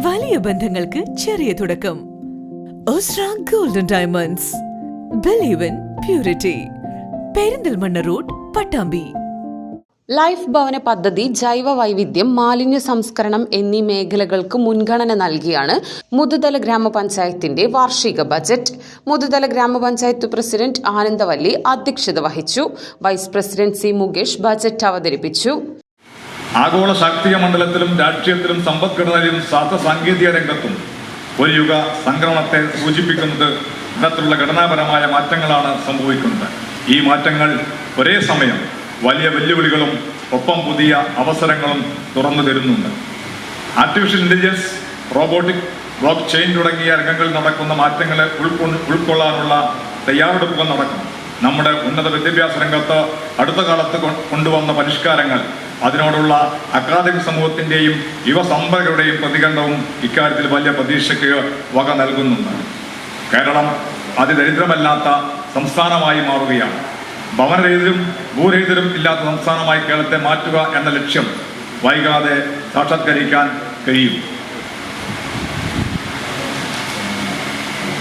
വലിയ ബന്ധങ്ങൾക്ക് ചെറിയ തുടക്കം. Osra golden diamonds. Believe in purity. Perinthalmanna road, Pattambi. Life ഭവന പദ്ധതി, ജൈവ വൈവിധ്യം, മാലിന്യ സംസ്കരണം എന്നീ മേഖലകൾക്ക് മുൻഗണന നൽകിയാണ് മുതുതല ഗ്രാമപഞ്ചായത്തിന്റെ വാർഷിക ബജറ്റ്. മുതുതല ഗ്രാമപഞ്ചായത്ത് പ്രസിഡന്റ് ആനന്ദവല്ലി അധ്യക്ഷത വഹിച്ചു. Vice president C Mukesh budget അവതരിപ്പിച്ചു. ആഗോള ശാക്തിക മണ്ഡലത്തിലും രാഷ്ട്രീയത്തിലും സമ്പദ്ഘടനയിലും ശാസ്ത്ര സാങ്കേതിക രംഗത്തും ഒരു യുഗ സംക്രമണത്തെ സൂചിപ്പിക്കുന്നത് ഇത്തരത്തിലുള്ള ഘടനാപരമായ മാറ്റങ്ങളാണ് സംഭവിക്കുന്നത്. ഈ മാറ്റങ്ങൾ ഒരേ സമയം വലിയ വെല്ലുവിളികളും ഒപ്പം പുതിയ അവസരങ്ങളും തുറന്നു തരുന്നുണ്ട്. Artificial intelligence, robotic, block chain തുടങ്ങിയ രംഗങ്ങളിൽ നടക്കുന്ന മാറ്റങ്ങളെ ഉൾക്കൊള്ളാനുള്ള തയ്യാറെടുപ്പുകൾ നടക്കണം. നമ്മുടെ ഉന്നത വിദ്യാഭ്യാസ രംഗത്ത് അടുത്ത കാലത്ത് കൊണ്ടുവന്ന പരിഷ്കാരങ്ങൾ അതിനോടുള്ള അക്കാദമിക് സമൂഹത്തിൻ്റെയും യുവസമ്പന്നരുടെയും പ്രതികരണവും ഇക്കാര്യത്തിൽ വലിയ പ്രതീക്ഷയ്ക്ക് വക നൽകുന്നുണ്ട്. കേരളം അതിദരിദ്രമല്ലാത്ത സംസ്ഥാനമായി മാറുകയാണ്. ഭവനരഹിതരും ഭൂരഹിതരും ഇല്ലാത്ത സംസ്ഥാനമായി കേരളത്തെ മാറ്റുക എന്ന ലക്ഷ്യം വൈകാതെ സാക്ഷാത്കരിക്കാൻ കഴിയും.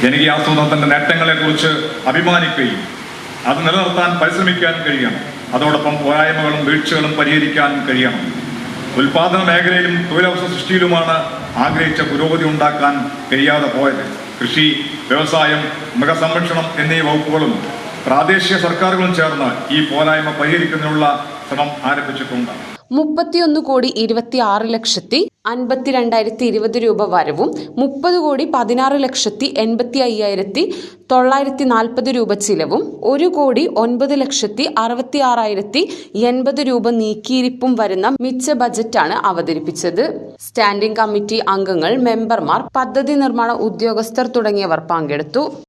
ജനകീയാസൂത്രണത്തിന്റെ നേട്ടങ്ങളെക്കുറിച്ച് അഭിമാനിക്കുകയും അത് നിലനിർത്താൻ പരിശ്രമിക്കാൻ കഴിയണം. അതോടൊപ്പം പോരായ്മകളും വീഴ്ചകളും പരിഹരിക്കാൻ കഴിയണം. ഉൽപാദന മേഖലയിലും തൊഴിലവസര സൃഷ്ടിയിലുമാണ് ആഗ്രഹിച്ച പുരോഗതി ഉണ്ടാക്കാൻ കഴിയാതെ പോയത്. കൃഷി, വ്യവസായം, മൃഗസംരക്ഷണം എന്നീ വകുപ്പുകളും പ്രാദേശിക സർക്കാരുകളും ചേർന്ന് ഈ പോരായ്മ പരിഹരിക്കുന്നതിനുള്ള ശ്രമം ആരംഭിച്ചിട്ടുണ്ട്. 31,26,52,2020 രൂപ വരവും 30,16,85,940 രൂപ ചിലവും 1,09,66,080 രൂപ നീക്കിയിരിപ്പും വരുന്ന മിച്ച ബജറ്റാണ് അവതരിപ്പിച്ചത്. സ്റ്റാൻഡിംഗ് കമ്മിറ്റി അംഗങ്ങൾ, മെമ്പർമാർ, പദ്ധതി നിർമ്മാണ ഉദ്യോഗസ്ഥർ തുടങ്ങിയവർ പങ്കെടുത്തു.